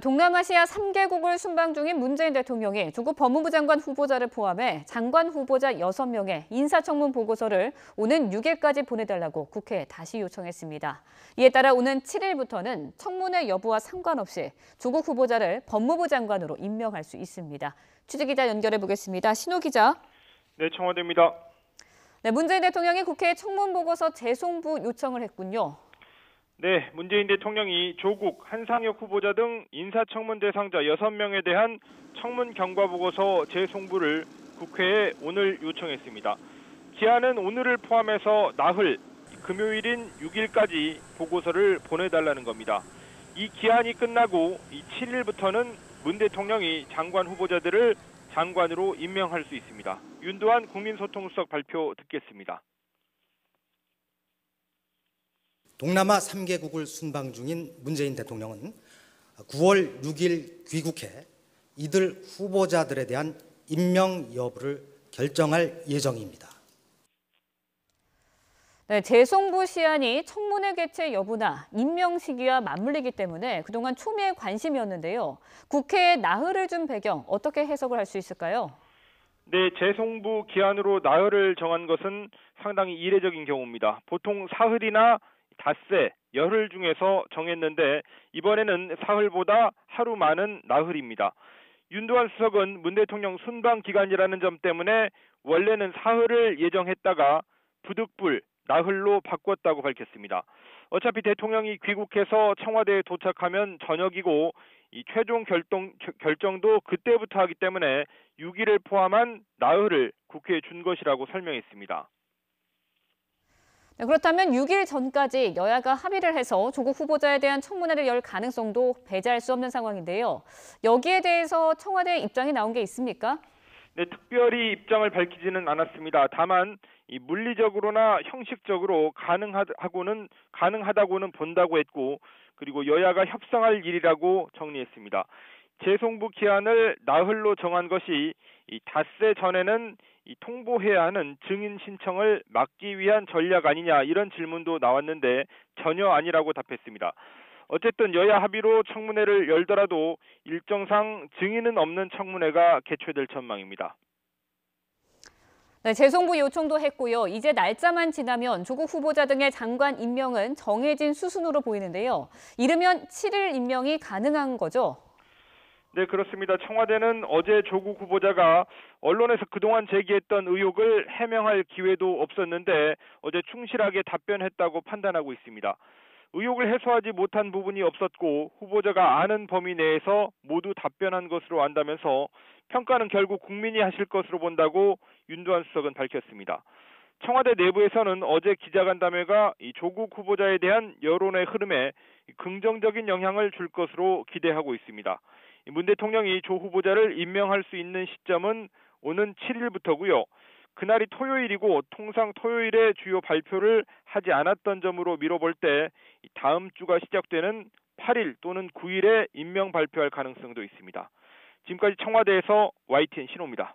동남아시아 3개국을 순방 중인 문재인 대통령이 조국 법무부 장관 후보자를 포함해 장관 후보자 6명의 인사청문 보고서를 오는 6일까지 보내달라고 국회에 다시 요청했습니다. 이에 따라 오는 7일부터는 청문회 여부와 상관없이 조국 후보자를 법무부 장관으로 임명할 수 있습니다. 취재기자 연결해 보겠습니다. 신호 기자. 네, 청와대입니다. 네, 문재인 대통령이 국회에 청문 보고서 재송부 요청을 했군요. 네, 문재인 대통령이 조국, 한상혁 후보자 등 인사청문 대상자 6명에 대한 청문 경과보고서 재송부를 국회에 오늘 요청했습니다. 기한은 오늘을 포함해서 나흘, 금요일인 6일까지 보고서를 보내달라는 겁니다. 이 기한이 끝나고 7일부터는 문 대통령이 장관 후보자들을 장관으로 임명할 수 있습니다. 윤도한 국민소통수석 발표 듣겠습니다. 동남아 3개국을 순방 중인 문재인 대통령은 9월 6일 귀국해 이들 후보자들에 대한 임명 여부를 결정할 예정입니다. 네, 재송부 시한이 청문회 개최 여부나 임명 시기와 맞물리기 때문에 그동안 초미의 관심이었는데요. 국회에 나흘을 준 배경 어떻게 해석을 할 수 있을까요? 네, 재송부 기한으로 나흘을 정한 것은 상당히 이례적인 경우입니다. 보통 사흘이나 닷새, 열흘 중에서 정했는데 이번에는 사흘보다 하루 많은 나흘입니다. 윤도한 수석은 문 대통령 순방 기간이라는 점 때문에 원래는 사흘을 예정했다가 부득불 나흘로 바꿨다고 밝혔습니다. 어차피 대통령이 귀국해서 청와대에 도착하면 저녁이고 이 최종 결정도 그때부터 하기 때문에 6일을 포함한 나흘을 국회에 준 것이라고 설명했습니다. 네, 그렇다면 6일 전까지 여야가 합의를 해서 조국 후보자에 대한 청문회를 열 가능성도 배제할 수 없는 상황인데요. 여기에 대해서 청와대 입장이 나온 게 있습니까? 네, 특별히 입장을 밝히지는 않았습니다. 다만 이 물리적으로나 형식적으로 가능하다고는 본다고 했고, 그리고 여야가 협상할 일이라고 정리했습니다. 재송부 기한을 나흘로 정한 것이 이 닷새 전에는 이 통보해야 하는 증인 신청을 막기 위한 전략 아니냐 이런 질문도 나왔는데 전혀 아니라고 답했습니다. 어쨌든 여야 합의로 청문회를 열더라도 일정상 증인은 없는 청문회가 개최될 전망입니다. 네, 재송부 요청도 했고요. 이제 날짜만 지나면 조국 후보자 등의 장관 임명은 정해진 수순으로 보이는데요. 이르면 7일 임명이 가능한 거죠? 네, 그렇습니다. 청와대는 어제 조국 후보자가 언론에서 그동안 제기했던 의혹을 해명할 기회도 없었는데 어제 충실하게 답변했다고 판단하고 있습니다. 의혹을 해소하지 못한 부분이 없었고 후보자가 아는 범위 내에서 모두 답변한 것으로 안다면서 평가는 결국 국민이 하실 것으로 본다고 윤도한 수석은 밝혔습니다. 청와대 내부에서는 어제 기자간담회가 이 조국 후보자에 대한 여론의 흐름에 긍정적인 영향을 줄 것으로 기대하고 있습니다. 문 대통령이 조 후보자를 임명할 수 있는 시점은 오는 7일부터고요. 그날이 토요일이고 통상 토요일에 주요 발표를 하지 않았던 점으로 미뤄볼 때 다음 주가 시작되는 8일 또는 9일에 임명 발표할 가능성도 있습니다. 지금까지 청와대에서 YTN 신호입니다.